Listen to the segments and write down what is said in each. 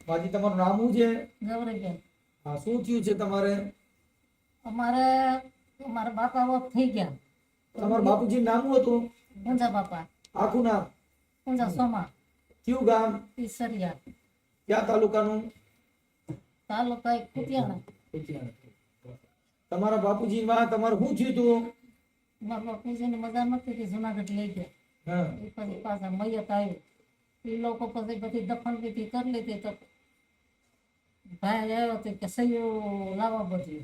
બાજી તમારું નામ શું છે? ગૌરીબેન. હા, શું થયું છે તમારે? અમારે મારા બાપા ઓફ થઈ ગયા. તમારા બાપુજી નામ શું હતું? ઊંઝા બાપા. આખું નામ? ઊંઝા સોમા. કયું ગામ? ઈસરિયા. ક્યાં તાલુકાનું? તાલુકા કુતિયાણા. તમારા બાપુજી માં તમારે શું થયું હતું? મારા બાપુજીને મજા નતી કે જુનાગઢ લઈ ગયા. હા, એ પછી પાછા મૈયત આવ્યું. એ લોકો પછી બધી દફન વિધિ કરી લીધી તો ભાઈ આવ્યો હતો કે સહી લાવવા બધી.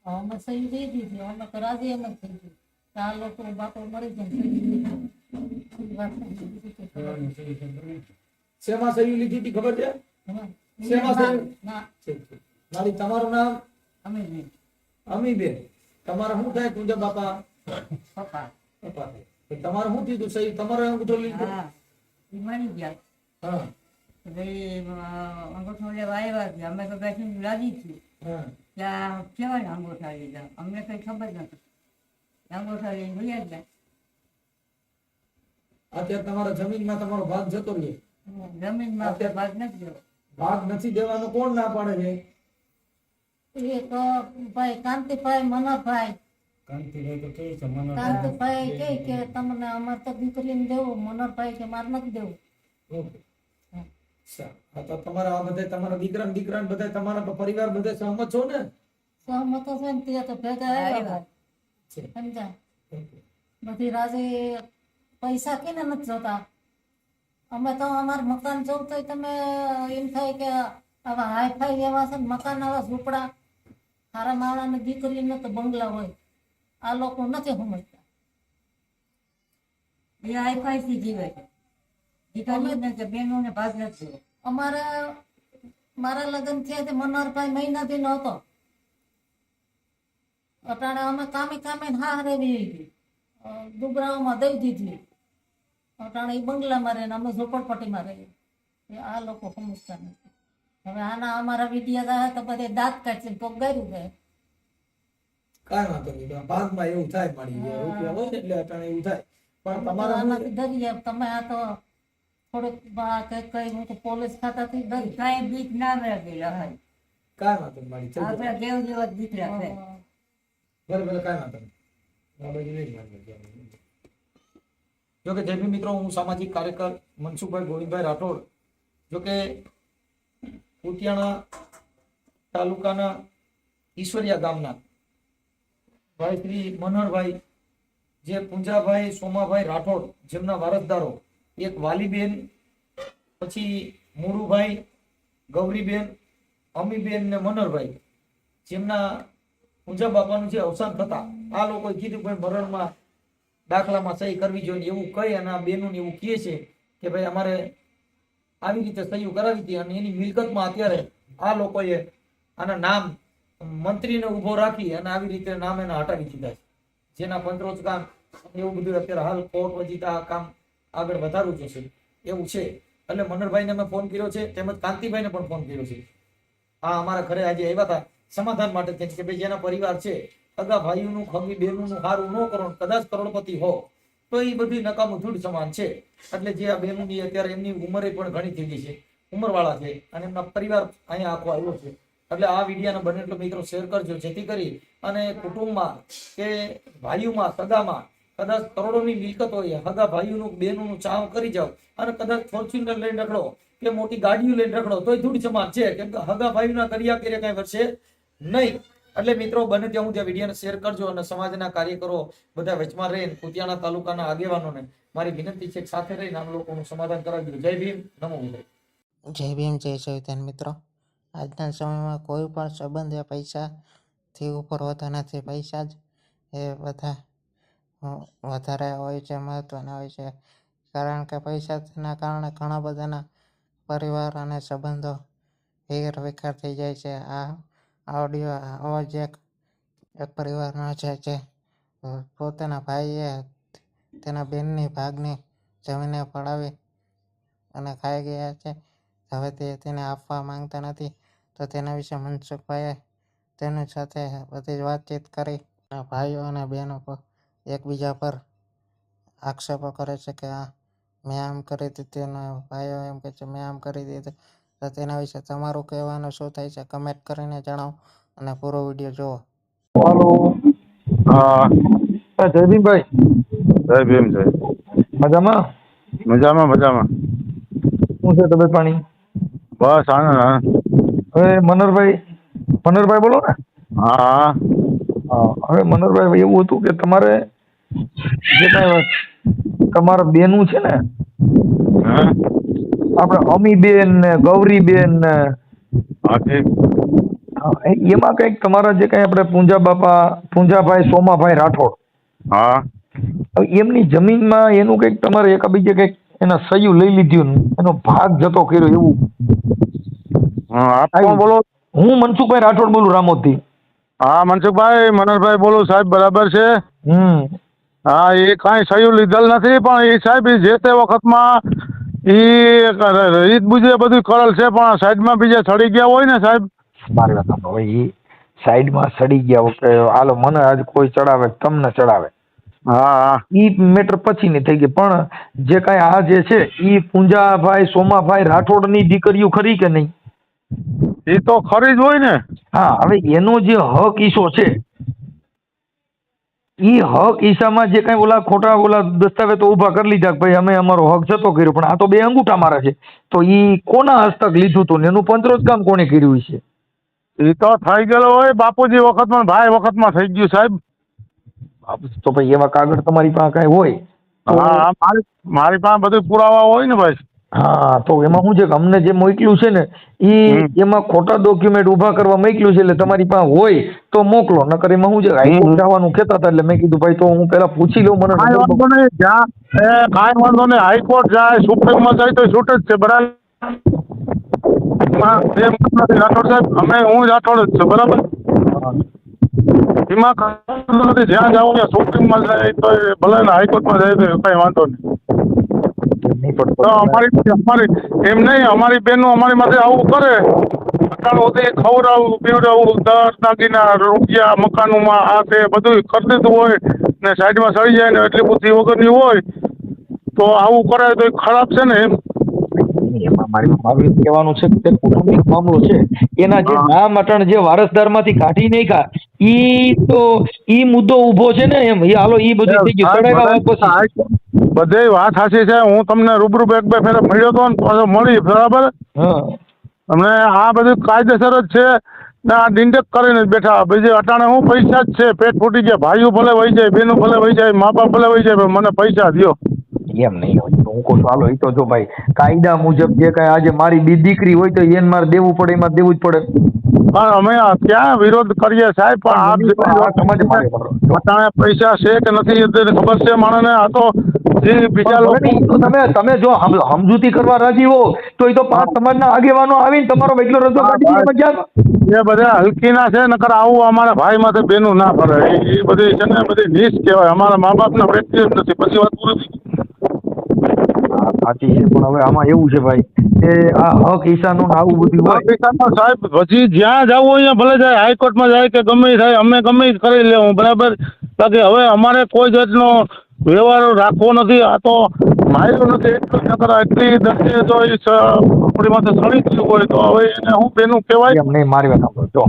અમે સહી દઈ દીધી. અમે તો રાજી એમ જ થઈ ગઈ. આ લોકો બાપો મરી જાય સહી દીધી. વાત નથી. શેમાં સહી લીધી હતી ખબર છે? શેમાં સહી? ના. મારી તમારું નામ? અમે નહીં. અમીબેન. તમારે શું થાય તુંજા બાપા? પપ્પા. પપ્પા થાય. તો તમારે શું થયું હતું? સહી તમારે અંગૂઠો લીધો? હા. એ મરી ગયા. હા, ભાઈ અંગૂઠો લેવા આવ્યા છે. અમે તો બેસીને રાજી છીએ. હા. ત્યાં કેવાય અંગૂઠા લીધા. અમને કઈ ખબર નથી. અંગૂઠા લઈને ભૂલ્યા ગયા. અત્યારે તમારા જમીનમાં તમારો ભાગ જતો રહે. જમીનમાં આપણે ભાગ નથી દેવો. ભાગ નથી દેવાનો કોણ ના પાડે છે? એ તો ભાઈ કાંતિભાઈ મનોહરભાઈ. કાંતિભાઈ કહે કે તમને અમારે તો દીકરીને દેવું. મનોહરભાઈ કે મારે નથી દેવું. ઓકે. હા, તો તમારા આ બધા તમારા દીકરા બધા તમારા પરિવાર બધા સહમત છો ને? સહમતો છે ને તે તો ભેગા આવ્યા છે. સમજા. ઓકે. બધી રાજી પૈસા કેને નથી જોતા. અમે તો અમારું મકાન જોવું તો તમે એમ થાય કે આવા હાઈફાઈ એવા છે ને મકાન આવા ઝૂંપડા સારા માવડાની દીકરીને તો બંગલા હોય. આ લોકો નથી સમજતા. એ હાઈફાઈ થી જીવે છે. દીકરીઓને કે બહેનોને ભાગ નથી. મારા લગ્ન થયા તે મનોહરભાઈ મહિનાથી નહોતો. અટાણે અમે કામે હા રેવી દુબરાઓમાં દઈ દીધી. અટાણે એ બંગલામાં રહે ને અમે ઝોપડપટ્ટીમાં રહીએ. આ લોકો સમજતા નથી. હવે આના અમારા વિડિયા જાય તો બધે દાંત કાઢશે તો ગાયું જાય. કાંઈ વાંધો નહીં. ભાગમાં એવું થાય મારી રૂપિયા હોય ને એટલે અટાણે એવું થાય. પણ તમારા આનાથી ડરીએ તમે. આ તો થોડુંક કઈ હું તો પોલીસ ખાતાથી ડરી. કઈ બીક ના લાગેલા. કાંઈ વાંધો નહીં મારી. આપણે દેવ જેવા દીકરા છે. ભલે કાંઈ વાંધો નહીં. આ બાજુ નહીં મારી. જો કે જય ભીમ મિત્રો, હું સામાજિક કાર્યકર મનસુખભાઈ ગોવિંદભાઈ રાઠોડ. જો કે કુતિયાણા તાલુકાના ઈશ્વરિયા ગામના ભાઈ શ્રી મનોહરભાઈ, જે પુંજાભાઈ સોમાભાઈ રાઠોડ, જેમના વારસદારો એક વાલીબેન, પછી મુરુભાઈ, ગૌરીબેન, અમીબેન ને મનોહરભાઈ, જેમના પુંજા બાપાનું જે અવસાન થતા આ લોકોએ કીધું ભાઈ મરણમાં દાખલામાં સહી કરવી જોઈએ એવું કહી અને આ બેનું એવું કહે છે કે ભાઈ અમારે આવી રીતે સહી કરાવી હતી અને એની મિલકતમાં અત્યારે આ લોકોએ આના નામ મંત્રીને ઉભો રાખી અને આવી રીતે નામ એના હટાવી દીધા છે. જેના પંચરોજ કામ એવું બધું અત્યારે હાલ કોર્ટ વજીતા આ કામ આગળ વધારવું જશે એવું છે. એટલે મનોહરભાઈને મેં ફોન કર્યો છે, તેમજ કાંતિભાઈને પણ ફોન કર્યો છે. આ અમારા ઘરે આજે આવ્યા હતા સમાધાન માટે કે ભાઈ જેના પરિવાર છે અગા ભાઈઓનું ખમી બેનું સારું ન કરો, કદાચ કરોડપતિ હો તો એ બધું નકામું ધૂળ સમાન છે. એટલે જે આ બેનુંની અત્યારે એમની ઉંમરે પણ ઘણી થઈ ગઈ છે, ઉંમરવાળા છે અને એમના પરિવાર અહીંયા આખો આવ્યો છે. એટલે આ વિડીયાને બને એટલો મિત્રો શેર કરજો, જેથી કરી અને કુટુંબમાં કે ભાઈઓમાં સગામાં કદાચ કરોડોની મિલકત હોય, હગા ભાઈઓનું બેનું ચાવ કરી જાવ અને કદાચ ફોર્ચ્યુનર લઈને રખડો કે મોટી ગાડીઓ લઈને રખડો તોય ધૂળ સમાન છે. કેમ કે હગા ભાઈઓના કર્યા કઈ વર્ષે નહીં. એટલે મિત્રો બને ત્યાં હું ત્યાં વિડીયોને શેર કરજો અને સમાજના કાર્યકરો બધા વચમાં રહીને કુતિયાણા તાલુકાના આગેવાનોને મારી વિનંતી છે સાથે રહીને આમ લોકોનું સમાધાન કરાવી દો. જય ભીમ, નમો બુદ્ધાય. જય ભીમ, જય સંવિધાન. મિત્રો, આજના સમયમાં કોઈ પણ સંબંધ એ પૈસાથી ઉપર હોતા નથી. પૈસા જ એ બધા વધારે હોય છે, મહત્વના હોય છે. કારણ કે પૈસાના કારણે ઘણા બધાના પરિવાર અને સંબંધો વેર વિખાર થઈ જાય છે. આ ઓડિયો અવાજ એક પરિવારનો છે જે પોતાના ભાઈએ તેના બેનની ભાગની જમીને પડાવી અને ખાઈ ગયા છે. હવે તેને આપવા માંગતા નથી. તો તેના વિશે મનસુખભાઈએ તેની સાથે બધી જ વાતચીત કરી. ભાઈઓ અને બહેનો એકબીજા પર આક્ષેપો કરે છે કે આ મેં આમ કરી દીધું, ભાઈઓ એમ કહે છે મેં આમ કરી દીધું. તો તેના વિશે તમારું કહેવાનું શું થાય છે કમેન્ટ કરીને જણાવો અને પૂરો વિડીયો જુઓ. હાલો. હા જયદીપભાઈ, જય ભીમ જય મજામાં? મજામાં મજામાં. શું છે તબિયત પાણી? બસ આનંદ આનંદ. હવે મનોહરભાઈ બોલો ને? હા હા હા, હવે મનોહરભાઈ એવું હતું કે તમારે જે કાંઈ તમારા બેનું છે ને, હા આપણે અમીબેન ને ગૌરીબેન ને, હા ઠીક. હા, એમાં કંઈક તમારા જે કાંઈ આપણે પૂંજાભાઈ સોમાભાઈ રાઠોડ, હા હવે એમની જમીનમાં એનું કંઈક તમારે એકાબીજે કંઈક એના સહયું લઈ લીધું ને એનો ભાગ જતો કર્યો એવું હા આપ કોણ આવ્યું. બોલો? હું મનસુખભાઈ રાઠોડ બોલું, રામોદથી. હા મનસુખભાઈ મનોહરભાઈ બોલું સાહેબ, બરાબર છે. હા એ કાંઈ સહયું લીધેલ નથી, પણ એ સાહેબ ઈ જે તે વખતમાં રીત બુજે બધું કરેલ છે, પણ સાઈડમાં બીજા ચડી ગયા હોય ને સાહેબ. મારી વાત સાંભળો, હવે એ સાઈડમાં સડી ગયા વખતે હાલો મને આજ કોઈ ચડાવે તમને ચડાવે, હા હા ઈ મેટર પછીની થઈ ગઈ, પણ જે કાંઈ આ જે છે ઈ પૂંજાભાઈ સોમાભાઈ રાઠોડની દીકરીઓ ખરી કે નહીં? એ તો ખરી જ હોય ને. હા, હવે એનો જે હક ઈસો છે ઈ હક ઈસામાં જે કાંઈ ખોટા દસ્તાવેજ તો ઊભા કરી લીધા કે ભાઈ અમે અમારો હક જતો કર્યો, પણ આ તો બે અંગૂઠા મારે છે, તો ઈ કોના હસ્તક લીધું હતું ને એનું પંચરોજ કામ કોણે કર્યું છે? એ તો થઈ ગયેલો હોય બાપુજી વખતમાં, ભાઈ વખતમાં થઈ ગયું સાહેબ. તો ભાઈ એવા કાગળ તમારી પાસે કાંઈ હોય તો હા મારી પાસે બધું પુરાવા હોય ને ભાઈ. હા, તો એમાં શું છે કે અમને જે મોકલ્યું છે ને એમાં ખોટા ડોક્યુમેન્ટ ઊભા કરવા મોકલ્યું છે, એટલે તમારી પાસે હોય તો મોકલો, નકર એમાં શું છે હાઈકોર્ટ જવાનું કહેતા હતા, એટલે મેં કીધું ભાઈ તો હું પેલા પૂછી લઉં. મને કાંઈ વાંધો નહીં, કાંઈ વાંધો નહીં, હાઈકોર્ટ જાય સુપ્રીમમાં જાય તો છૂટ જ છે, બરાબર. રાઠોડ સાહેબ હું રાઠોડ જ છું, બરાબર. એમાં કાંઈ નથી, જ્યાં જાવ ત્યાં સુપ્રીમમાં જાય તો ભલે ને હાઈકોર્ટમાં જાય તો કઈ વાંધો નહીં. તો અમારી એમ નહીં, અમારી બહેનો અમારી માટે આવું કરે, ખવડાવું પીવડાવું, દર દાગીના રૂપિયા મકાનોમાં આ તે બધું કરી દીધું હોય ને સાઈડમાં સડી જાય ને એટલી બુદ્ધિ વગરની હોય તો આવું કરે તો એ ખરાબ છે ને એમ. એમાં મારું એમ કહેવાનું છે કે કૌટુંબિક મામલો છે, એના જે નામ અટણ જે વારસદારમાંથી કાઢી નાખ્યા ઈ મુદ્દો ઊભો છે ને એમ. હાલો ઈ બધું થઈ ગયું, સડેગા વાત પછી બધે વાત સાચી છે. હું તમને રૂબરૂ એક બે ફેરે મળ્યો હતો ને પાછો મળી, બરાબર. અમને આ બધું કાયદેસર જ છે ને, આ ડિંડક કરીને જ બેઠા. બીજે અટાણે હું પૈસા જ છે, પેટ ફૂટી ગયા, ભાઈઓ ભલે વહી જાય, બહેનો ભલે વહી જાય, મા બાપ ભલે વહી જાય, પણ મને પૈસા દ્યો. એમ નહીં હોય તો હું કહું છું હાલો, એ તો જો ભાઈ કાયદા મુજબ જે કાંઈ આજે મારી બી દીકરી હોય તો એને મારે દેવું પડે, એમાં દેવું જ પડે. પણ અમે ક્યાં વિરોધ કરીએ સાહેબ, પણ અટાણે પૈસા છે કે નથી એ ખબર છે માણસને. આ તો જે બીજા લોકો તમે જો સમજૂતી કરવા રાજી હો તો એ તો પાંચ સમાજના આગેવાનો આવીને તમારો એટલો રસ્તો કાઢી એ બધા હલકીના છે, નકર આવું અમારા ભાઈ માથે બેનું ના ફરે. એ બધી છે ને બધી નીચ કહેવાય. અમારા મા બાપના વ્યક્તિ જ નથી. પછી વાત પૂરી થઈ. સાચી છે, પણ હવે આમાં એવું છે ભાઈ કે આ હક ઈશાનું આવું બધું હોય સાહેબ, પછી જ્યાં જવું હોય ભલે જાય, હાઈકોર્ટમાં જાય કે ગમે થાય, અમે ગમે કરી લેવું, બરાબર. બાકી હવે અમારે કોઈ જાતનો વ્યવહાર રાખવો નથી. આ તો માર્યો નથી એટલી દર્દી તો આપણી માથે સડી ગયું હોય તો હવે એને હું બેનું કહેવાય. એમ નહીં, મારી વાત સાંભળો. જો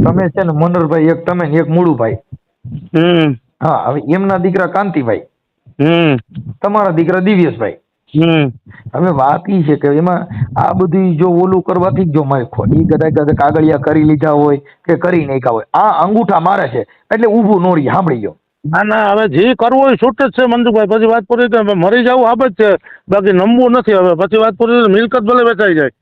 તમે છે ને મનોહરભાઈ, એક તમે ને એક મૂળુભાઈ. હા, હવે એમના દીકરા કાંતિભાઈ, તમારા દીકરા દિવ્યેશભાઈ. હવે વાત ઈ છે કે એમાં આ બધી જો ઓલું કરવાથી જો મારે ઈ કદાચ કાગળિયા કરી લીધા હોય કે કરી નાખ્યા હોય, આ અંગૂઠા મારે છે એટલે ઊભું નોરી સાંભળી ગયો. ના ના, હવે જે કરવું હોય છૂટ જ છે મનસુખભાઈ. પછી વાત પૂરી થાય, મરી જવું આબ જ છે, બાકી નમવું નથી. હવે પછી વાત પૂરી, મિલકત ભલે વેચાઈ જાય,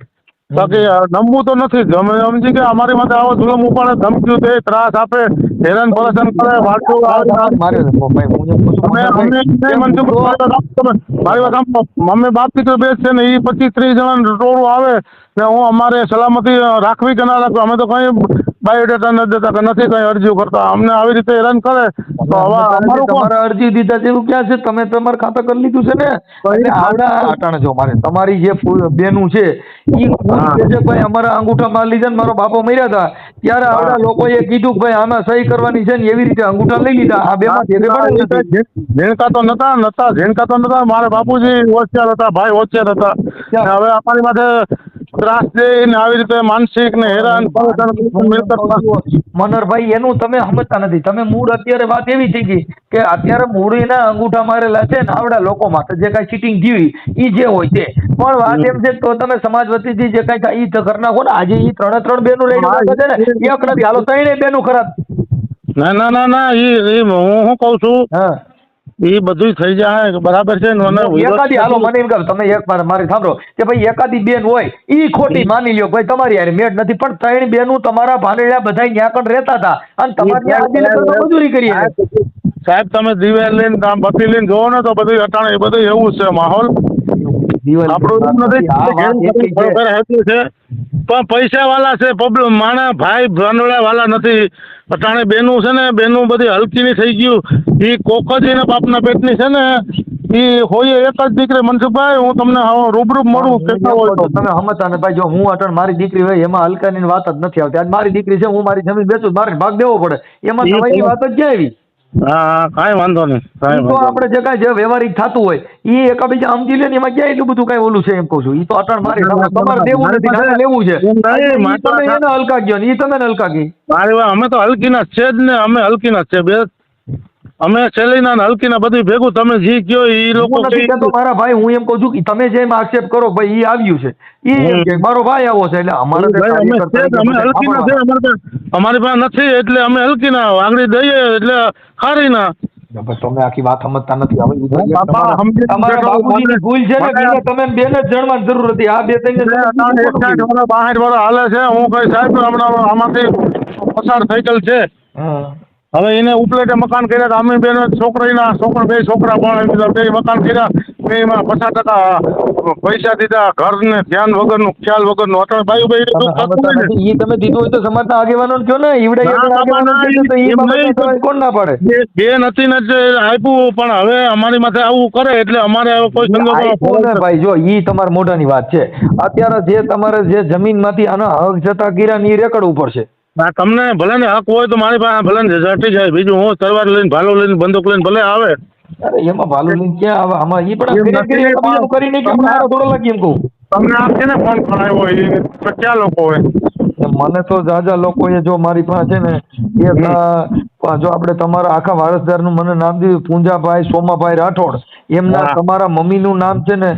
બાકી નમવું તો નથી જ. અમે સમજી કે અમારી માટે આવો જુલમ ઉપાડે, ધમકીઓ દે, ત્રાસ આપે, હેરાન પરેશાન કરે, વાંચો મારી વાત મમ્મી બાપ દીકરો બે છે ને, એ 25-30 જણા ટોળું આવે ને હું અમારે સલામતી રાખવી કે ના રાખવી, અમે તો કઈ બાયોડેટા નથી દેતા કે નથી કઈ અરજીઓ કરતા. અમને આવી રીતે હેરાન કરે તો હવે તમારા અરજી દીધા જેવું ક્યાં છે? તમે તમારું ખાતા કરી લીધું છે ને. અટાણે જો મારે તમારી જે બેનું છે એ ભાઈ અમારા અંગૂઠા માર લીધા ને મારો બાપો મર્યા હતા ત્યારે આવડા લોકોએ કીધું કે ભાઈ આમાં સહી કરવાની છે ને, એવી રીતે અંગૂઠા લઈ લીધા. આ બે ઝીણકા તો નતા મારા બાપુજી હોશિયાર હતા, ભાઈ હોશિયાર હતા. હવે અમારી માથે ત્રાસ દે ને આવી રીતે માનસિક ને હેરાન મનોહરભાઈ એનું તમે સમજતા નથી. તમે મૂળ અત્યારે વાત એવી થઈ ગઈ કે અત્યારે મૂળીના અંગૂઠા મારેલા છે ને આવડા લોકો માટે જે કાંઈ ચીટિંગ થયું ઈ જે હોય તે, પણ વાત એમ છે તો તમે સમાજ વતીથી જે કાંઈ થાય ઈ તો કરી નાખો ને. આજે ઈ 3 બેનું લઈને બેઠા છે ને, એક નથી, હાલો 3 બેનું ખરાબ. ના ના ના ના ઈ હું શું કઉ છું, હા, એ બધું થઈ જાય બરાબર છે ને. અને એકાદી હાલો મને એમ કહો તમે એક વાર મારી સાંભળો કે ભાઈ એકાદી બેન હોય ઈ ખોટી માની લ્યો ભાઈ તમારી હારે મેળ નથી, પણ 3 બેનું તમારા ભાણેડા બધા ન્યા કણ રહેતા હતા અને તમારે આજીને કરતા મજૂરી કરી. સાહેબ તમે દિવેલ લઈને કામ બત્તી લઈને જોવો ને તો બધું અટાણે એ બધું એવું જ છે માહોલ. આપણું નથી છે પણ પૈસા વાળા છે પબ્લિક માણસ ભાઈ ભાંડોળા વાળા નથી. અટાણે બેનું છે ને બેનું બધી હલકીની થઈ ગયું. એ કોક જ એના બાપના પેટની છે ને એ હોય એક જ દીકરી. મનસુખભાઈ હું તમને રૂબરૂ મળું કેટલા હોય તો તમે સમજતા ને ભાઈ, જો હું અટણ મારી દીકરી હોય એમાં હલકાની વાત જ નથી આવતી. આજ મારી દીકરી છે, હું મારી જમીન બેચું, મારે ભાગ દેવો પડે, એમાં તમારી વાત જ ક્યાં આવી? હા કાંઈ વાંધો નહીં. તો આપણે જે કાંઈ જે વ્યવહારિક થતું હોય એ એકાબીજા સમજી લે ને એમાં ક્યાં એટલું બધું કાંઈ ઓલું છે એમ કહું છું. એ તો અટણ મારી તમારે દેવું નથી, તમારે લેવું છે. તમે એને હલકા ગયો ને એ તમે હલકા ગઈ. મારી વાત અમે તો હલકીના જ છે જ ને, અમે હલકીના જ છે બે. અમે છેલ્લીના ને હલકીના બધું ભેગું તમે જી કયો એ લોકો તો મારા ભાઈ હું એમ કહું છું કે તમે જેમ આક્ષેપ કરો ભાઈ એ આવ્યું છે એ એમ કે મારો ભાઈ આવો છે એટલે અમારે અમારી પાસે નથી એટલે અમે હલકીના આંગળી દઈએ એટલે ખારી ના. તમે આખી વાત સમજતા નથી. તમારા બાપુજીની ભૂલ છે ને કે તમે બેન જ જણવાની જરૂર હતી. આ બે 62 હાલે છે. હું કઈ સાહેબ હમણાં આમાંથી પસાર થઈ ગયેલ છે. હવે એને ઉપલેટે મકાન કર્યા હતા. અમે બેન છોકરા બે છોકરા પણ બે મકાન કર્યા. એમાં 50% પૈસા દીધા. ઘરને ધ્યાન વગરનું ખ્યાલ વગરનું. અટણ બાયું ભાઈ તમે દીધું હોય તો સમાજના આગેવાનો કયો ને ઈવડા કોણ ના પાડે. બેન હતી ને આપ્યું પણ હવે અમારી માથે આવું કરે એટલે અમારે હવે કોઈ સંજોગોમાં ભાઈ જો ઈ તમારા મોઢાની વાત છે. અત્યારે જે તમારે જે જમીનમાંથી આના હક જતા કર્યા ને એ રેકર્ડ ઉપર છે. તમને ભલે ને હક હોય તો મારી પાસે ભલે ને જટી જાય. બીજું હું તલવાર લઈને ભાલો લઈને બંદૂક લઈને ભલે આવે. અરે એમાં ભાલો લઈને ક્યાં આવે? આમાં ઈ પણ કરીને કે મારો થોડો લાગી એમ કહું. તમને આપશે ને ફોન કરાયો હોય તો ક્યાં લોકો હોય? મને તો જાજા લોકોએ જો મારી પાસે છે ને એક જો આપણે તમારા આખા વારસદારનું મને નામ દીધું પૂંજાભાઈ સોમાભાઈ રાઠોડ. એમના તમારા મમ્મીનું નામ છે ને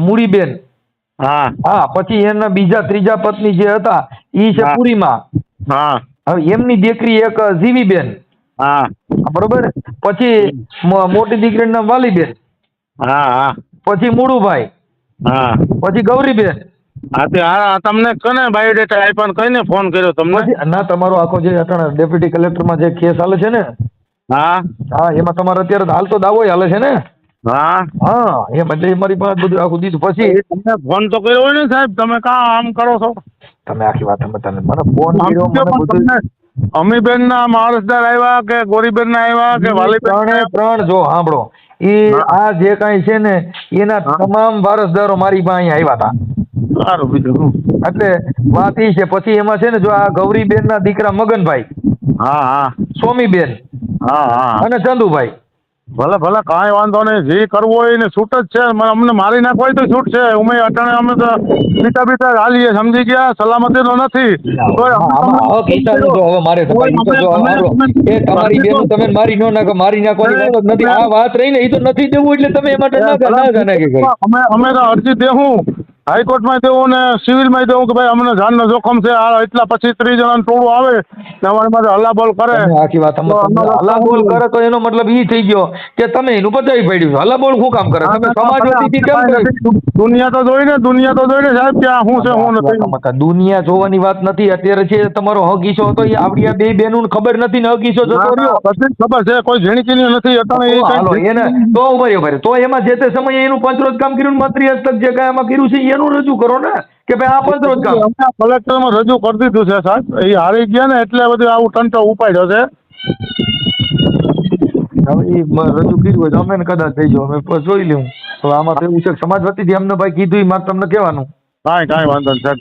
મૂડીબેન. હા પછી એના બીજા ત્રીજા પત્ની જે હતા ઈ છે પુરીમાં. હવે એમની દીકરી એક જીવીબેન. બરોબર. પછી મોટી દીકરીનું નામ વાલીબેન. પછી મુળુભાઈ. પછી ગૌરીબેન. તમને કને બાયોડેટા આપ્યા કઈને ફોન કર્યો તમને? ના તમારો આખો જે અટાણે ડેપ્યુટી કલેક્ટરમાં જે કેસ હાલે છે ને એમાં તમારે અત્યારે હાલ તો દાવો હાલે છે ને. એ બધે મારી પાસે બધું આખું દીધું. પછી તમે ફોન તો કર્યો હોય ને સાહેબ, તમે કાં આમ કરો છો? તમે આખી વાત મને ફોન કર્યો મને બધું. અમીબેન ના વારસદાર આવ્યા કે ગોરીબેન ના આવ્યા કે વાલીબેન? ત્રણ જો સાંભળો એ આ જે કાંઈ છે ને એના તમામ વારસદારો મારી પાસે આવ્યા હતા. સારું બીજું એટલે વાત એ છે. પછી એમાં છે ને જો આ ગૌરીબેન ના દીકરા મગનભાઈ, સોમીબેન અને ચંદુભાઈ. ભલે ભલે કાંઈ વાંધો નહીં. જે કરવું હોય એને છૂટ જ છે. અમને મારી નાખવા હોય તો છૂટ છે. અમે અટાણે અમે તો બીટા હાલીએ સમજી ગયા. સલામતી તો નથી. તમારી બેન તમે મારી ન નાખો, મારી નાખવાની વાત નથી. આ વાત રહી ને એ તો નથી દેવું એટલે તમે એ માટે અમે તો અરજી દેવું હાઈકોર્ટમાં દેવું ને સિવિલમાં દેવું કે ભાઈ અમને જાનનો જોખમ છે. એટલા પછી 30 જણાનું ટોળું આવે ને અમારી માટે હલ્લાબોલ કરે. આખી વાત હલ્લાબોલ કરે તો એનો મતલબ એ થઈ ગયો કે તમે એનું બચાવી પડ્યું. હલ્લાબોલ શું કામ કરે? તમે સમાજ વતીથી કેમ કરે? દુનિયા તો જોઈને સાહેબ કે આ શું છે શું નથી. દુનિયા જોવાની વાત નથી. અત્યારે છે તમારો હક ઈસો હતો એ આવડી આ બે બેનું ખબર નથી ને હક ઈસો જતો રહ્યો. બધી ખબર છે, કોઈ ઝીણીચીની નથી. એને તો ઉભરે તો એમાં જે તે સમયે એનું પંચરોજ કામ કર્યું મંત્રી હસ્તક જે કાંઈ એમાં કર્યું છે એનું રજૂ કરો ને કે ભાઈ આ પંચરોજ કામ. કલેક્ટરમાં રજૂ કરી દીધું છે સાહેબ. એ હારી ગયા ને એટલે બધું આવું ટંટો ઉપાડ્યો છે. હવે એ રજૂ કર્યું હોય તો અમે કદાચ થઈ જાવ અમે જોઈ લેવું. તો આમાં તો એવું છે સમાજ વતીથી અમને ભાઈ કીધું એ મારે તમને કહેવાનું. કાંઈ વાંધો નહીં સાહેબ.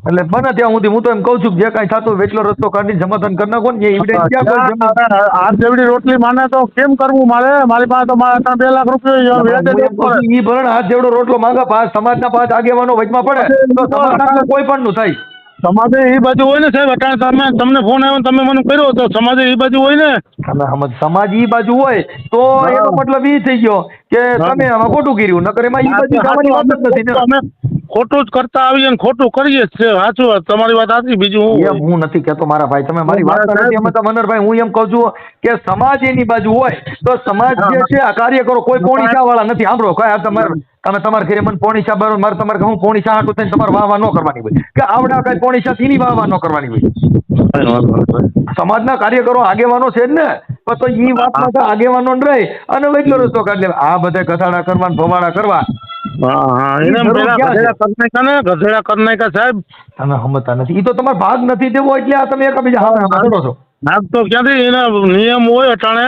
એટલે બને ત્યાં સુધી હું તો એમ કહું છું કે જે કાંઈ થતું હોય વેચલો રસ્તો કાઢી સમાધાન કરી નાખો ને એ evidence ક્યાં કોઈ જમીન- આ જેવડી રોટલી માને તો કેમ કરવું મારે? મારી પાસે તો મારા 2 લાખ રૂપિયા વ્યાજે હું એમ કહું છું, ઈ ભરણ હાથ જેવડો રોટલો માંગા સમાજના 5 આગેવાનો વચમાં પડે તો સમાજના કોઈ પણ નું થાય. સમાજે એ બાજુ હોય ને સાહેબ. અત્યારે તમને ફોન આવ્યો ને તમે મને કર્યો તો સમાજે એ બાજુ હોય ને. સમાજ ઈ બાજુ હોય તો એનો મતલબ ઈ થઈ ગયો કે તમે આમાં ખોટું કર્યું, નકર એમાં ઈ બાજુ જવાની વાત જ નથી ને. અમે ખોટું જ કરતા આવીએ ને ખોટું કરીએ જ છે. સાચું વાત, તમારી વાત સાચી. બીજું એમ હું નથી કહેતો મારા ભાઈ, તમે મારી વાત નથી સમજતા મનોહરભાઈ. હું એમ કહું છું કે સમાજ એની બાજુ હોય તો સમાજ જે છે આ કાર્યકરો કોઈ પોણીચા વાળા નથી. સાંભળો, તમે તમારા ઘરે મને પોણીચા બરો મારે તમારે હું પોણીચા હાટું થઈને તમારે વાહ ન કરવાની હોય કે આવડા કઈ પોણીચા થી વાહ ન કરવાની હોય. સમાજના કાર્યકરો આગેવાનો છે જ ને, તો ઈ વાતમાં તો આગેવાનો ન રહે અને વેચલો રસ્તો કાઢી લે. આ બધા કથાડા કરવા ને ભવાડા કરવા એને પેલા ગધેડા કરી નાખ્યા સાહેબ. તમે સમજતા નથી. ઈ તો તમારો ભાગ નથી દેવો એટલે આ તમે એકબીજા હાથ કરો છો. ભાગ તો ક્યાંથી? એના નિયમ હોય અટાણે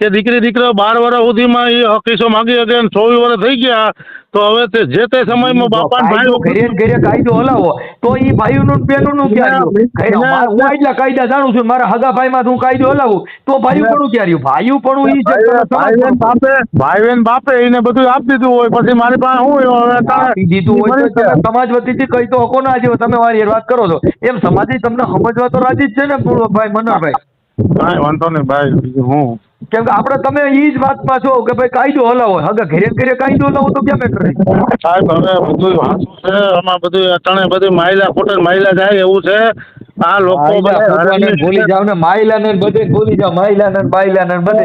કે દીકરી દીકરા 12 વર્ષ સુધીમાં એ હકીસો માગી શકે, 24 વર્ષ થઈ ગયા તો હવે તે જે તે સમયમાં બાપા ઘરે ઘરે કાયદો હલાવો તો ઈ ભાઈઓનું બહેનોનું ક્યાં રહ્યું? હું એટલા કાયદા જાણું છું, મારા હગા ભાઈમાં હું કાયદો હલાવું તો ભાઈઓ પણ ક્યાં રહ્યું? ભાઈઓ પણ ઈ છે ભાઈ બેન બાપે એને બધું આપી દીધું હોય, પછી મારી પાસે હું દીધું હોય તો તમે સમાજ વતીથી કઈ તો હકો ના જેવો તમે મારી વાત કરો છો એમ સમાજ તમને સમજવા તો રાજી જ છે ને ભાઈ મનોહરભાઈ? કાંઈ વાંધો નહીં ભાઈ. હું કેમ કે આપણે તમે ઈ જ વાતમાં છો કે ભાઈ કાયદો હલાવો, હગા ઘરે ઘરે કાયદો હલાવો તો ક્યાં કરે સાહેબ? હવે બધું સાચું છે. આમાં બધું અટાણે બધી માયલા ખોટે માયલા જાય એવું છે. આ લોકો ભૂલી જાવ ને, માયલા ને બધે ભૂલી જાવ, માયલા ને બાયલા ને બધે.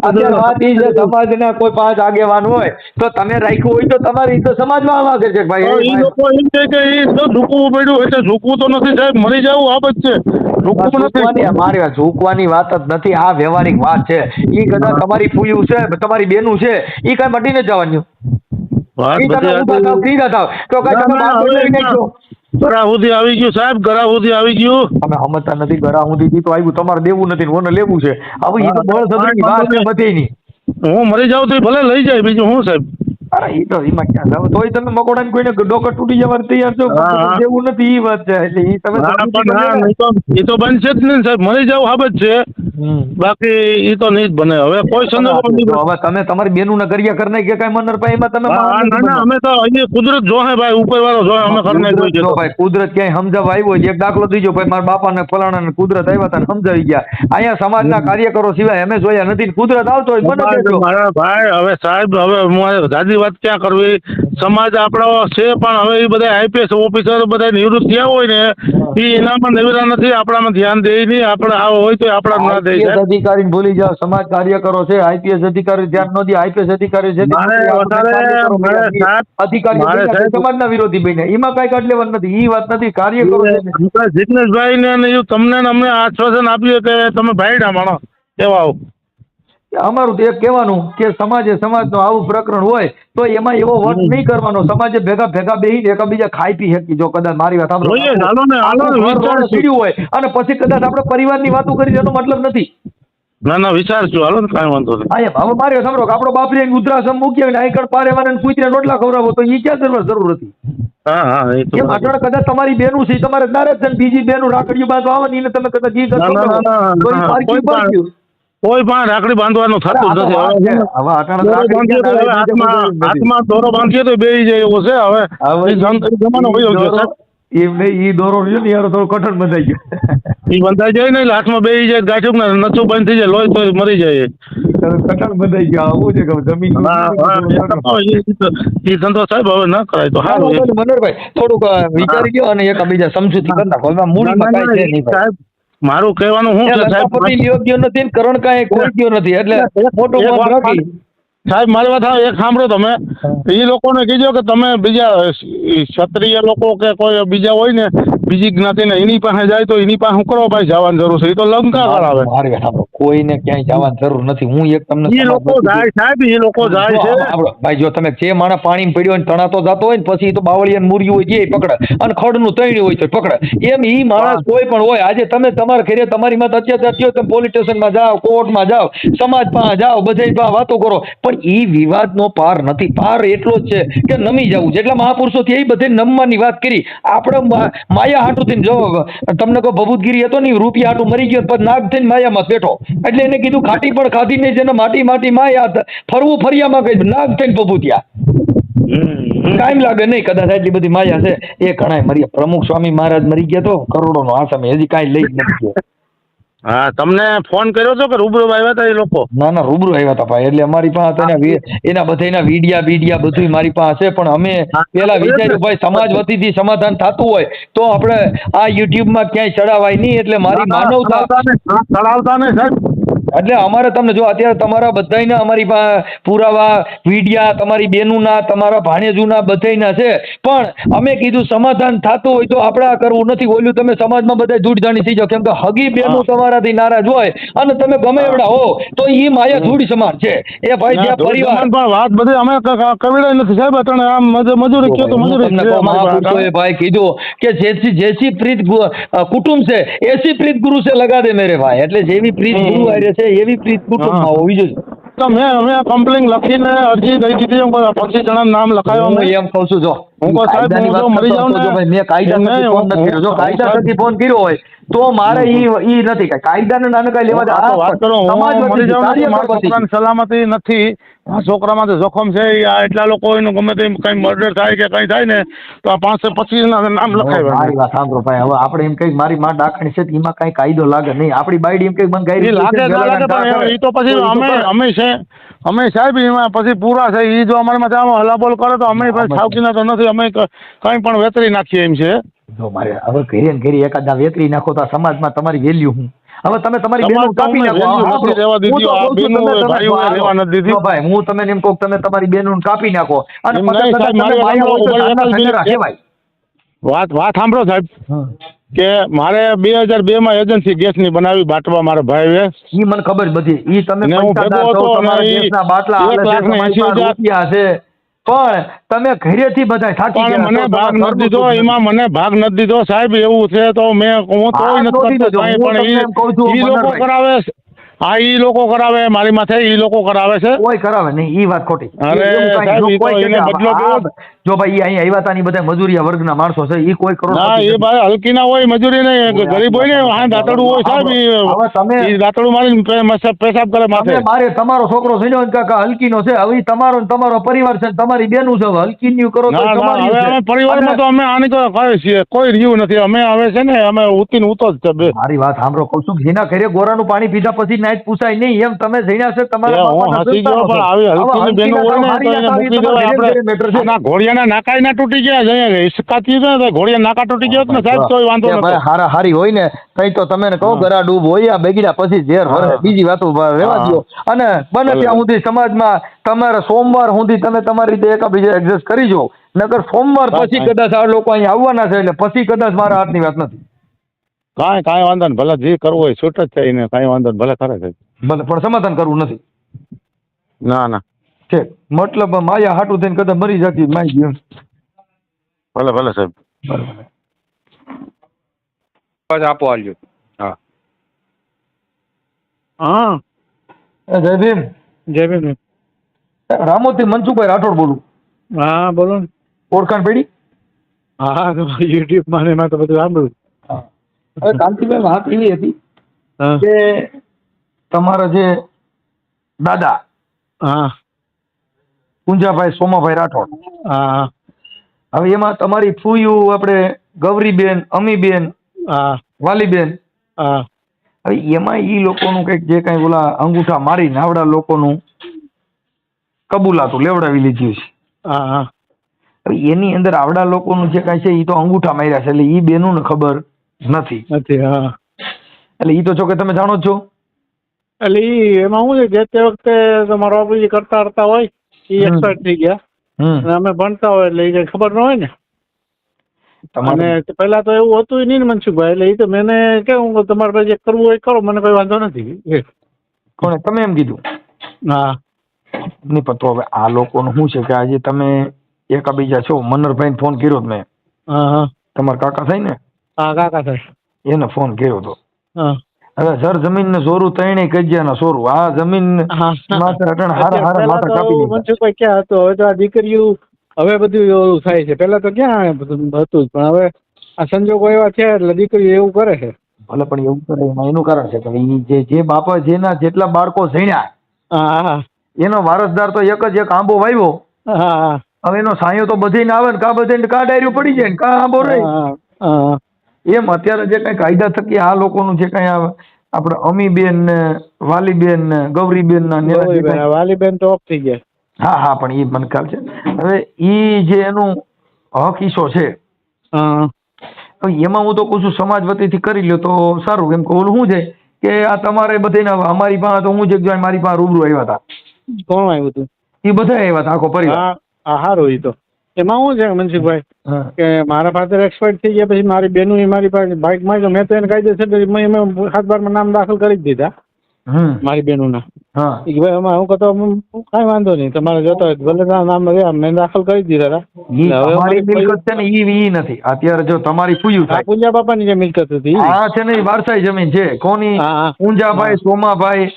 અત્યારે વાત ઈ છે સમાજના કોઈ 5 આગેવાન હોય તો તમે રાખ્યું હોય તો તમારી તો સમાજમાં આવા કરે છે ભાઈ. એ લોકો એમ કહે કે એ તો ઝૂકવું પડ્યું એટલે ઝૂકવું તો નથી સાહેબ, મરી જવું આ જ છે. ઝૂકવું નથી. મારી વાત ઝૂકવાની વાત જ નથી, આ વ્યવહારિક વાત છે. ઈ કદાચ તમારી ફૂયું છે, તમારી બેનું છે, ઈ કઈ મટીને જવાનું. ગરા સુધી આવી ગયું સાહેબ, ગરા સુધી આવી ગયું. અમે સમજતા નથી. ગરા સુધી તો આવ્યું, તમારે દેવું નથી, ઓને લેવું છે. હવે એ તો બળજબરીની વાત છે બધીની. હું મરી જાઉં તો ભલે લઈ જાય, બીજું હું સાહેબ? અરે એ તો એમાં ક્યાં જાવ, તોય તમે મકોડા કોઈને ડોકર તૂટી જવાનું તૈયાર છો. દેવું નથી એ વાત છે. એટલે એ તમે એ તો બનશે જ નહીં સાહેબ, મરી જાવ હાબત છે. બાકી એ તો નહીં જ બને. હવે કોઈ સંજોગોમાં હવે તમે તમારી બેનું ના કર્યા કરી નાખી કઈ મનરભાઈ એમાં તમે અમે તો અહીંયા કુદરત જોહે ભાઈ, ઉપર વાળો જોહે. અમે કરી નાખ્યું ભાઈ કુદરત ક્યાંય સમજાવવા આવ્યો છે? એક દાખલો દીજો ભાઈ, મારા બાપા ને ફલાણા ને કુદરત આવ્યા હતા સમજાવી ગયા. અહીંયા સમાજના કાર્યકરો સિવાય અમે જોયા નથી. કુદરત આવતો હોય મને મારા ભાઈ. હવે સાહેબ હવે દાદી વાત ક્યાં કરવી? સમાજ આપણો છે પણ હવે એ બધા આઈપીએસ ઓફિસર બધા નિવૃત્ત થયા હોય ને એ એનામાં નવીરા નથી, આપણામાં ધ્યાન દે નહીં. આપણે આવો હોય તો આપણા ના દે. અધિકારી ભૂલી જાઓ, સમાજ કાર્યકરો છે, આઈપીએસ અધિકારી ધ્યાન ન દે. આઈપીએસ અધિકારી છે અધિકારી સમાજના વિરોધી બન્યા, એમાં કઈ કાઢ લેવાનું નથી. એ વાત નથી. કાર્યકરો જિગ્નેશભાઈ ને તમને અમને આશ્વાસન આપ્યું કે તમે ભાઈડા માણો કેવા આવો. અમારું તો એક કહેવાનું કે સમાજનું આવું પ્રકરણ હોય તો એમાં એવો વર્ત નહીં કરવાનો. સમાજે ભેગા બેહીને એકબીજા ખાઈ પી શકી. જો કદાચ મારી વાત સીડ્યું હોય અને પછી કદાચ આપણે પરિવારની વાતો કરી એનો મતલબ નથી. ના વિચારશું, હાલો ને કાંઈ વાંધો નહીં. હવે મારે સાંભળો કે આપણો બાપ રે ઉદ્રાસમ મૂકી અને આઈકડ પારેવાને કુતરે રોટલા ખવડાવો તો એ ક્યાં કરવા જરૂર હતી? અટણ કદાચ તમારી બેનું છે, તમારે નારે છે, બીજી બેનું રાખડીઓ બાંધવા આવે ને તમે કદાચ કોઈ પણ રાખડી બાંધવાનું થતું જ નથી. હાથમાં દોરો બાંધીએ તો બેસી જાય એવો છે. હવે જમાનો વયો ગયો. એમને ઈ દોરો રહ્યો ને યાર થોડો કઠણ બંધાઈ ગયો. ઈ બંધાઈ જાય ને એટલે હાથમાં બેસી જાય, ગાંઠું ને નચું બંધ થઈ જાય, લોહી તો મરી જાય. કઠણ બંધાઈ ગયા. આવું છે કે જમીન ઈ ધંધો સાહેબ હવે ન કરાય તો સારું. મનોહરભાઈ થોડુંક વિચારી ગયો અને એક બીજા સમજૂતી કરી નાખો. મૂળમાં કાંઈ છે નહીં સાહેબ. મારું કહેવાનું શું છે સાહેબ, યોગ્ય નથી, કરણ કાંઈ કોઈ ગયો નથી. એટલે મોટું સાહેબ મારી વાત એક સાંભળો તમે. એ લોકોને કીધો કે તમે બીજા ક્ષત્રિય લોકો કે કોઈ બીજા હોય ને બીજી જ્ઞાતિને એની પાસે જાય તો એની પાસે શું કરવા ભાઈ જવાની જરૂર છે? એ તો લંકા કરાવે. મારી વાત સાંભળો, કોઈને ક્યાંય જવાની જરૂર નથી. હું એક તમને એ લોકો જાય સાહેબ, એ લોકો જાય છે. ભાઈ જો તમે જે માણસ પાણી પડ્યો હોય ને તણાતો જતો હોય ને પછી તો બાવળિયા મૂર્યું હોય જે પકડે અને ખડનું તૈણ્યું હોય તો પકડે. એમ ઈ માણસ કોઈ પણ હોય. આજે તમે તમારા ઘરે તમારી માં અત્યાચાર થયો, તમે પોલીસ સ્ટેશનમાં જાઓ, કોર્ટમાં જાઓ, સમાજ પાસે જાઓ, બધે વાતો કરો, પણ ઈ વિવાદનો પાર નથી. પાર એટલો જ છે કે નમી જવું. જેટલા મહાપુરુષો થી એ બધે નમવાની વાત કરી. આપણે માયા હાટું થઈને જો તમને કોઈ ભભૂતગીરી હતો ને, રૂપિયા હાટું મરી ગયો પછી નાગ થઈને માયામાં બેઠો, એટલે એને કીધું ખાટી પણ ખાધી નહીં, જેને માટી માટી માયા ફરવું ફરિયામાં કઈ નાગ થઈને ભભૂતિયા. કાયમ લાગે નહીં કદાચ એટલી બધી માયા છે. એ ઘણા મરી. પ્રમુખ સ્વામી મહારાજ મરી ગયા તો કરોડો નો આસામે હજી કાંઈ લઈ જ નથી. હા, તમને ફોન કર્યો હતો કે રૂબરૂ આવ્યા હતા એ લોકો? ના ના, રૂબરૂ આવ્યા હતા ભાઈ. એટલે અમારી પાસે એના બધા વિડિયા બધું મારી પાસે છે. પણ અમે પેલા વિચાર્યું ભાઈ સમાજ વતીથી સમાધાન થતું હોય તો આપણે આ યુટ્યુબમાં ક્યાંય ચડાવાય નહીં. એટલે મારી માનવતા ચડાવતા નહીં સાહેબ. એટલે અમારે તમને જો અત્યારે તમારા બધાયના અમારી પાસે પુરાવા વિડિયા તમારી બેનુના તમારા ભાણેજુના બધાયના છે. પણ અમે કીધું સમાધાન થતું હોય તો આપણે આ કરવું નથી. ઓલું તમે સમાજમાં બધા ધૂળધાણી થઈ જાવ, કેમ કે હગી બેનું તમારાથી નારાજ હોય અને તમે ગમે એવડા હો તો એ માયા ધૂળ સમાન છે. એ ભાઈ જે પરિવાર પણ વાત બધી અમે કવિડા નથી સાહેબ. અટાણે આમ મજૂરી કયો તો મજૂરી. ભાઈ કીધું કે જેસી પ્રીત કુટુંબ છે એસી પ્રીત ગુરુ છે લગા દે મેરે ભાઈ. એટલે જેવી પ્રીત ગુરુ આરે છે એવી પ્રીત કુટુંબમાં હોવી જોઈએ. તો અમે કમ્પ્લેન લખીને અરજી દઈ દીધી. 25 જણા નામ લખાયો. હું એમ કહું છું, જો હું કહું સાહેબ, હું જો મરી જાઉં ને, મેં કાયદાથી ફોન નથી કર્યો. જો કાયદાથી ફોન કર્યો હોય તો મારે ઈ નથી કઈ કાયદાને નામે કઈ લેવા દે. વાત કરો, હું મરી જાઉં ને, મારા છોકરાની સલામતી નથી. આ છોકરામાં જોખમ છે. આ એટલા લોકો એનું ગમે તે કઈ મર્ડર થાય કે કઈ થાય ને તો આ 525 ના નામ લખાય. મારી વાત સાંભળો ભાઈ. હવે આપણે એમ કઈ મારી માં ડાકણી છે એમાં કઈ કાયદો લાગે નહીં. આપણી બાઈડી એમ કઈ બંધ ગાઈ લાગે ના લાગે, પણ એ તો પછી અમે સાહેબ એમાં પછી પૂરા છે. એ જો અમારી માં હલાબોલ કરે તો અમે સાવકીના તો નથી. અમે કઈ પણ વેતરી નાખીએ એમ છે. જો મારે હવે ઘરે ને ઘરે એકાદા વેતરી નાખો તો સમાજમાં તમારી વેલ્યુ હું. હવે તમે તમારી બેનું કાપી નાખો. ભાઈ હું તમને એમ કહું તમે તમારી બેનું કાપી નાખો અને વાત સાંભળો સાહેબ કે મારે 2002 માં એજન્સી ગેસની બનાવી બાટવા મારા ભાઈએ. ઈ મને ખબર બધી. ઈ તમે બાટલા રૂપિયા છે પણ તમે ઘરેથી બધા થાકી ગયા. મને ભાગ નથી દીધો એમાં. મને ભાગ નથી દીધો સાહેબ. એવું છે તો હું તોય નથી કરતો. પણ એ લોકો કરાવે. હા, ઈ લોકો કરાવે મારી માથે. ઈ લોકો કરાવે છે. કોઈ કરાવે નહીં. ઈ વાત ખોટી. જો ભાઈ અહીંયા આવ્યા હતા ની બધા મજૂરિયા વર્ગના માણસો છે. ઈ કોઈ કરો એ ભાઈ હલકી ના હોય, મજૂરી નહીં, ગરીબ હોય ને. હા, દાંતડું હોય સાહેબ. તમે દાંતડું મારી પેશાબ કરે માથે. મારે તમારો છોકરો છે કાકા હલકીનો છે. હવે તમારો પરિવાર છે, તમારી બેનું છે. હલકી નું કરો પરિવારમાં તો અમે આની કોઈ રહ્યું નથી. અમે હવે છે ને અમે ઉતીને ઉતો જ છે. મારી વાત સાંભળો, કહું છું જેના ઘરે ગોરાનું પાણી પીધા પછી નાઈટ પૂછાય નહીં. એમ તમે જઈને છે તમારા ઘોડિયાના નાકા ના તૂટી ગયા. ઇસ્કાતી ઘોડિયા નાકા તૂટી ગયો ને સાહેબ કોઈ વાંધો નથી. હારા હારી હોય ને કઈ તો તમે કહો ગરા ડૂબ હોય બેગીડા પછી ઝેર ભરે. બીજી વાતો રહેવા દો. અને બને ત્યાં સુધી સમાજમાં તમારે સોમવાર સુધી તમે તમારી રીતે એકાબીજા એડજસ્ટ કરી જો. નકર સોમવાર પછી કદાચ આ લોકો અહીંયા આવવાના છે એટલે પછી કદાચ મારા હાથની વાત નથી. કાંઈ વાંધો ને, ભલે જે કરવું હોય છૂટ જ થઈને કાંઈ વાંધો ને, ભલે કરે છે. ભલે પણ સમાધાન કરવું નથી. ના ના છે મતલબ માયા હાટું થઈને કદાચ મરી જતી માઈ ગયું. ભલે ભલે સાહેબ. આપો આલ્યો. હા હા જય ભીમ. જય ભીમ. રામોથી મનસુખભાઈ રાઠોડ બોલું. હા બોલો ને. ઓળખાણ પેઢી. હા યુટ્યુબ માં એમાં તો બધું સાંભળ્યું. હવે કાંતિભાઈ વાત એવી હતી કે તમારા જે દાદા હા કુંજાભાઈ સોમાભાઈ રાઠોડ. હા હવે એમાં તમારી ફૂયું આપણે ગૌરીબેન, અમીબેન, વાલીબેન. હા હવે એમાં ઈ લોકોનું કઈક જે કઈ ઓલા અંગૂઠા મારી નાવડા લોકોનું કબૂલાતું લેવડાવી લીધું છે. હા હવે એની અંદર આવડા લોકોનું જે કઈ છે એ તો અંગૂઠા માર્યા છે. એટલે ઈ બેનું ને ખબર નથી. હા એટલે ઈ તો જો કે તમે જાણો જ છો. એટલે એમાં શું છે કે તે વખતે તમારા બાપુજી કરતા કરતા હોય એ એક્સપર્ટ થઈ ગયા. અમે ભણતા હોય એટલે એ ખબર ન હોય ને. તમારે અને પેલા તો એવું હતું નહીં ને મનસુખભાઈ, એટલે એ તો મેને કેવું તમારે પાસે જે કરવું હોય કરો, મને કોઈ વાંધો નથી. કોણે તમે એમ કીધું? હા નહીં પણ તો હવે આ લોકોનું શું છે કે આજે તમે એકાબીજા છો. મનરભાઈને ફોન કર્યો તો મેં, હા હા તમારા કાકા થાય ને, હા કાકા સાહેબ. એને ફોન કર્યો હતો. હા હવે સર જમીન ને સોરું ત્રણેય કજિયાના સોરું. આ જમીન માત્ર અટણ હારા હારા પેલા માથા તો કાપી દીધા. મનસુખભાઈ ક્યાં હતો, હવે તો આ દીકરીઓ હવે બધું એવું થાય છે. પેલા તો ક્યાં બધું હતું જ, પણ હવે આ સંજોગો એવા છે એટલે દીકરીઓ એવું કરે છે. ભલે પણ એવું કરે એમાં એનું કારણ છે કે ઈ જે બાપા જેના જેટલા બાળકો જણ્યા હા હા એનો વારસદાર તો એક જ એક આંબો વાવ્યો. હા હા હવે એનો સાયો તો બધે આવે ને કા બધે કા ડાયરું પડી જાય ને કા આંબો રહે. હા એમ અત્યારે જે કઈ કાયદા થકી આ લોકોનું જે કઈ આપણે અમીબેન ને વાલીબેન ને ગૌરીબેન ના ને એના જે કાંઈ- વાલીબેન તો ઓફ થઈ ગયા. હા હા પણ એ મને ખ્યાલ છે. હવે ઈ જે એનું હક હિસ્સો છે હા હવે એમાં હું તો કહું છું સમાજ વતીથી કરી લ્યો તો સારું. એમ કે ઓલું શું છે કે આ તમારે બધે અમારી પાસે તો હું જ મારી પાસે રૂબરૂ આવ્યા હતા. કોણ આવ્યું હતું? એ બધા આવ્યા હતા આખો પરિવાર. હા હા સારું. એ તો એમાં શું છે મનસુખભાઈ હા. કે મારા ફાધર એક્સપાયર થઈ ગયા પછી મારી બેનું મારી પાસે બાઇક માં મેં તો એને કાયદેસર મેં 7-12 માં નામ દાખલ કરી જ દીધા મારી બેનું ના. હા એ ભાઈ એમાં હું કહેતો કાંઈ વાંધો નહીં, તમારે જોતા હોય તો ભલે તારા નામ રહ્યા, મેં દાખલ કરી દીધા હતા. ઈ એટલે હવે તમારી અમારી મિલકત છે ને ઈ નથી. અત્યારે જો તમારી પૂયું આ થાય પૂંજા બાપાની જે મિલકત હતી. આ છે ને ઈ વારસાઈ જમીન છે. કોની? હા, હા. ઊંઝાભાઈ સોમાભાઈ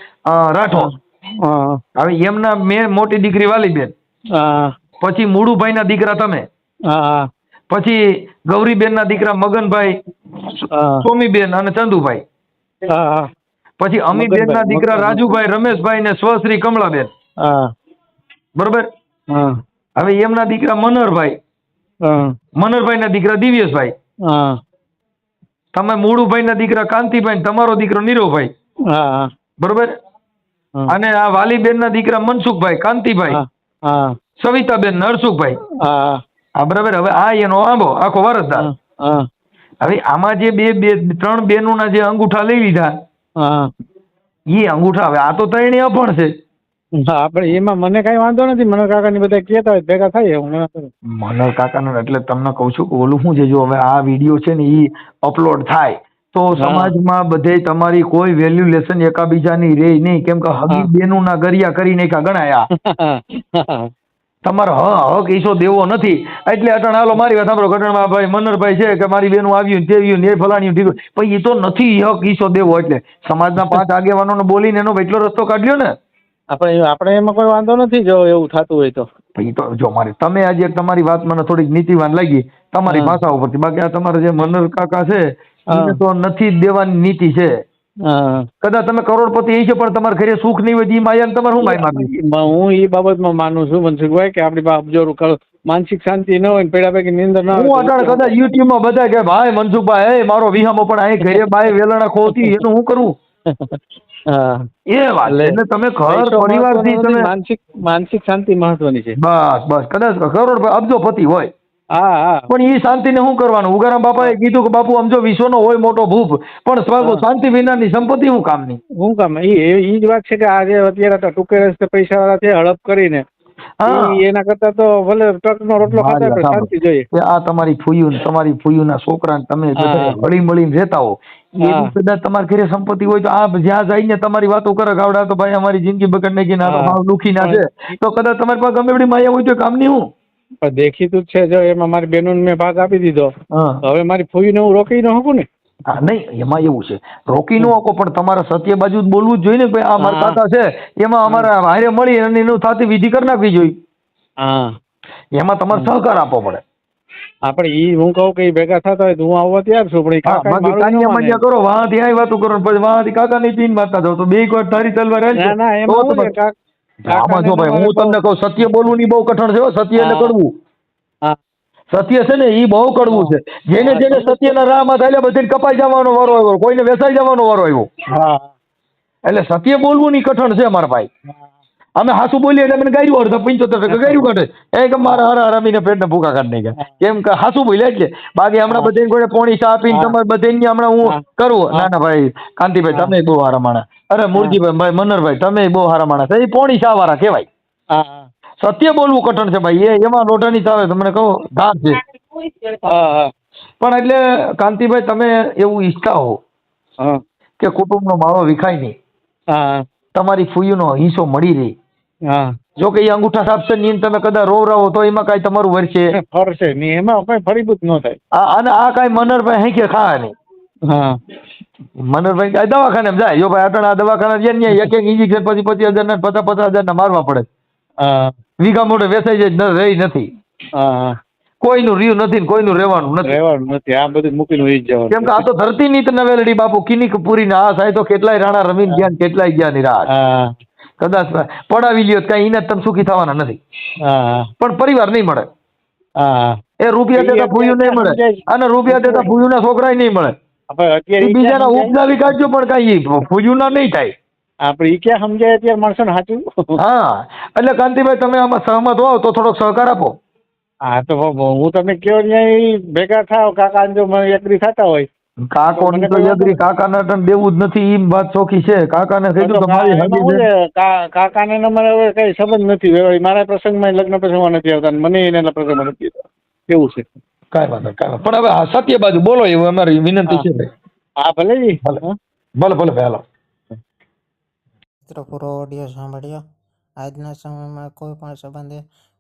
રાઠોડ. હા હવે એમના મેં મોટી દીકરી વાલીબેન, હા પછી મુળુભાઈ ના દીકરા તમે, હા પછી ગૌરીબેન ના દીકરા મગનભાઈ, હા સોમીબેન અને ચંદુભાઈ, હા પછી અમીબેન ના દીકરા રાજુભાઈ, રમેશભાઈ ને સ્વશ્રી કમલાબેન. હા બરોબર. હા હવે એમના દીકરા મનહરભાઈ, હા મનહરભાઈ ના દીકરા દિવ્યેશભાઈ, હા તમે મુળુભાઈ ના દીકરા કાંતિભાઈ, તમારો દીકરો નીરવભાઈ. હા બરોબર. અને આ વાલીબેન ના દીકરા મનસુખભાઈ, કાંતિભાઈ, હા સવિતાબેન, નરસુખભાઈ. હા હા બરાબર. હવે આ એનો આંબો આખો વારસદાર. હા હવે આમાં જે ત્રણ બેનોના જે અંગૂઠા લઈ લીધા હા એ અંગૂઠા હવે આ તો ત્રણેય અભણ છે. હા આપણે એમાં મને કઈ વાંધો નથી. મને કાકાની બધા કહેતા હોય ભેગા થાય હું ના કરું. મનર કાકાને એટલે તમને કહું છું કે ઓલું શું છે, જો હવે આ વિડીયો છે ને એ અપલોડ થાય તો સમાજમાં બધે તમારી કોઈ વેલ્યુલેશન એકાબીજાની રે નહીં. કેમ કે હગી બેનુંના ગરિયા કરી નાખ્યા ગણાયા. તમારો હક ઈસો દેવો નથી. એટલે અટણ હાલો મારી વાત સાંભળો, ઘટણમાં ભાઈ મનરભાઈ છે કે મારી બેનું આવ્યું ને તેવ્યું ને એ ફલાણ્યું ઠીક, પણ એ તો નથી હક ઈસો દેવો. એટલે સમાજના 5 આગેવાનોને બોલીને એનો એટલો રસ્તો કાઢ્યો ને. આપણે એમાં કોઈ વાંધો નથી જો એવું થતું હોય તો. પછી તો જો મારી તમે આજે તમારી વાત મને થોડીક નીતિવાન લાગી તમારી ભાષા ઉપરથી. બાકી આ તમારા જે મનર કાકા છે એને તો નથી જ દેવાની નીતિ છે. કદાચ તમે કરોડપતિ એ છે પણ તમારે ઘરે સુખ નહીં હોય તો ઈ માયા તમારે શું માય માગવી? હું એ બાબતમાં માનું છું મનસુખભાઈ કે આપણી અબજો માનસિક શાંતિ ન હોય ને પેડા પૈકી નિંદર ના હું અટાણ કદાચ યુટ્યુબમાં બધા કે ભાઈ મનસુખભાઈ મારો વિહામો પણ અહીં ઘરે બાય વેલણા ખોતી એનું હું કરું? એ વાત એટલે તમે ઘર પરિવારથી તમે માનસિક શાંતિ મહત્વની છે. બસ કદાચ કરોડ અબજોપતિ હોય હા હા પણ એ શાંતિને શું કરવાનું? ઉગારામ બાપાએ કીધું કે બાપુ સમજો વિશ્વનો હોય મોટો ભૂપ પણ શાંતિ વિનાની સંપત્તિ શું કામની? શું કામ? એ જ વાત છે કે આજે અત્યારે તો ટૂંકે રસ્તે પૈસા વાળા છે હડપ કરીને એના કરતા તો ભલે ટ્રકનો રોટલો ખાતા પણ શાંતિ જોઈએ. આ તમારી ફૂયુના છોકરા તમે હળી મળીને રહેતા હો એવી કદાચ તમારા ઘરે સંપત્તિ હોય તો આ જ્યાં જઈને તમારી વાતો કરે ગાવડા તો ભાઈ અમારી જિંદગી બગડ નાખી ના તો દુઃખી ના છે તો કદાચ તમારી પાસે ગમે એવડી માયા હોય તો કામની હું? પણ દેખીતું જ છે જો એમાં મારી બહેનોને મેં ભાગ આપી દીધો. હવે મારી ફૂઈને હું રોકી ન શકું ને. હા નહીં એમાં એવું છે રોકી ન શકો પણ તમારે સત્ય બાજુ જ બોલવું જ જોઈએ ને. ભાઈ આ મારા કાકા છે એમાં અમારા હારે મળી અને એનું થતી વિધિ કરી નાખવી જોઈએ. એમાં તમારે સહકાર આપવો પડે. આપણે હું કહું કે ભેગા થતા હોય તો હું આવવા તૈયાર છું પણ કરો વાહ ત્યાં વાતો કરો પછી વાહ કાકા ની પીન મારતા જાવ તો બે એક વાર તારી તલવાર આમાં જો ભાઈ હું તમને કહું સત્ય બોલવું ની બહુ કઠણ છે. સત્ય એટલે કડવું. સત્ય છે ને એ બહુ કડવું છે. જેને જેને સત્યના રાહમાં થાય બધાને કપાઈ જવાનો વારો આવ્યો, કોઈને વેસાઈ જવાનો વારો આવ્યો. એટલે સત્ય બોલવું ની કઠણ છે મારા ભાઈ. અમે હાસુ બોલીએ એટલે મને ગાયું અડધા 75% ગાયું કાઢે એ કે મારા હારા રમીને પેટને ભૂખા કાઢી નાખ્યા. કેમ કે હાસુ બોલ્યા એટલે બાકી હમણાં બધાને કોઈ પોણી ચા પીને તમારે બધાને હમણાં હું કરવું ના ના ભાઈ કાંતિભાઈ તમે બહુ હારા માણા, અરે મુરજીભાઈ ભાઈ મનરભાઈ તમે બહુ હારા માણા એ પોણી ચા વાળા કહેવાય. સત્ય બોલવું કઠણ છે ભાઈ. એમાં લોટાની ચાવે તમને કહો ધાર છે. પણ એટલે કાંતિભાઈ તમે એવું ઈચ્છતા હો હા કે કુટુંબનો માળો વિખાય નહીં, હા તમારી ફૂઈનો હિસ્સો મળી રહી. હા જો કે એ અંગૂઠા છાપશે ને તમે કદાચ રોવરાવો તો એમાં કાંઈ તમારું વર્ષે ફરશે નહીં, એમાં કઈ ફરીભૂત ન થાય. અને આ કાંઈ મનરભાઈ હેંખે ખા નહીં. હા મનોહરભાઈ કાંઈ દવાખાને જાય જો ભાઈ અટણ આ દવાખાના છે ને એક ઇન્જેક્શન પછી 25,000 ના 50,000 ના મારવા પડે. હા વીઘા મોઢે વેચાઈ જાય રહી નથી, હા કોઈનું રહ્યું નથી ને કોઈનું રહેવાનું નથી. રહેવાનું નથી, આ બધું મૂકીને વહી જ જવાનું. કેમ કે આ તો ધરતી નીત નવેલડી બાપુ કિની પૂરી ના આ સાહેબ તો કેટલાય રાણા રમીને ગયા ને કેટલાય ગયા ની રાત. હા કદાચ પડાવી લ્યો કઈ એને તમે સુખી થવાના નથી, હા પણ પરિવાર નહીં મળે. હા એ રૂપિયા દેતા ભૂયું નહીં મળે અને રૂપિયા દેતા ભૂયું ના છોકરા નહીં મળે. આપણે અત્યારે એ બીજાના ઉપજાવી કાઢજો પણ કઈ ભૂયું ના નહીં થાય. આપણે ઈ ક્યાં સમજાય અત્યારે માણસો ને સાચું. હા એટલે કાંતિભાઈ તમે આમાં સહમત હોવ તો થોડોક સહકાર આપો. હા તો હું તમને કયો ત્યાં ભેગા થાવ કાકા જો મને એગ્રી થતા હોય. કાકો ની તો યગ્રી કાકાને ટન દેવું જ નથી ઈ વાત ચોખ્ખી છે. કાકાને કીધું તો મારી હગી છે. કાકાને ને મને હવે કઈ સંબંધ નથી વ્યવહાર. મારા પ્રસંગમાં લગ્ન પ્રસંગમાં નથી આવતા અને મને એના પ્રસંગમાં નથી આવતા. કેવું છે કાંઈ વાંધો નહીં, કાંઈ વાંધો નહીં. પણ હવે સત્ય બાજુ બોલો એવું અમારી વિનંતી છે ભાઈ. હા ભલે જી ભલે ભલે ભલે ભાઈ હાલો. મિત્રો પૂરો ઓડિયો સાંભળ્યો. આજના સમયમાં કોઈ પણ સંબંધે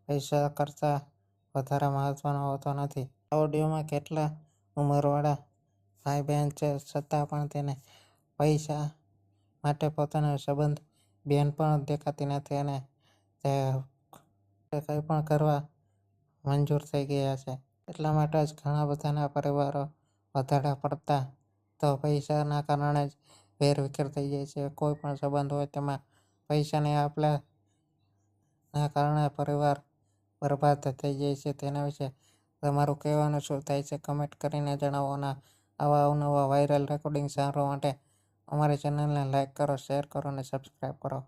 પૈસા કરતાં વધારે મહત્વનો હોતો નથી. આ ઓડિયોમાં કેટલા ઉંમરવાળા ભાઈ બહેન છે છતાં પણ તેને પૈસા માટે પોતાનો સંબંધ બેન પણ દેખાતી નથી અને તે કંઈ પણ કરવા મંજૂર થઈ ગયા છે. એટલા માટે જ ઘણા બધાના પરિવારો વધારે પડતા તો પૈસાના કારણે જ વેર વિખેર થઈ જાય છે. કોઈ પણ સંબંધ હોય તેમાં પૈસાની આપલાના કારણે પરિવાર બરબાદ થઈ જાય છે. તેના વિશે તમારું કહેવાનું શું થાય છે કમેન્ટ કરીને જણાવો. આવા અવનવા વાયરલ રેકોર્ડિંગ સાંભળવા માટે અમારી ચેનલને લાઈક કરો, શેર કરો અને સબસ્ક્રાઈબ કરો.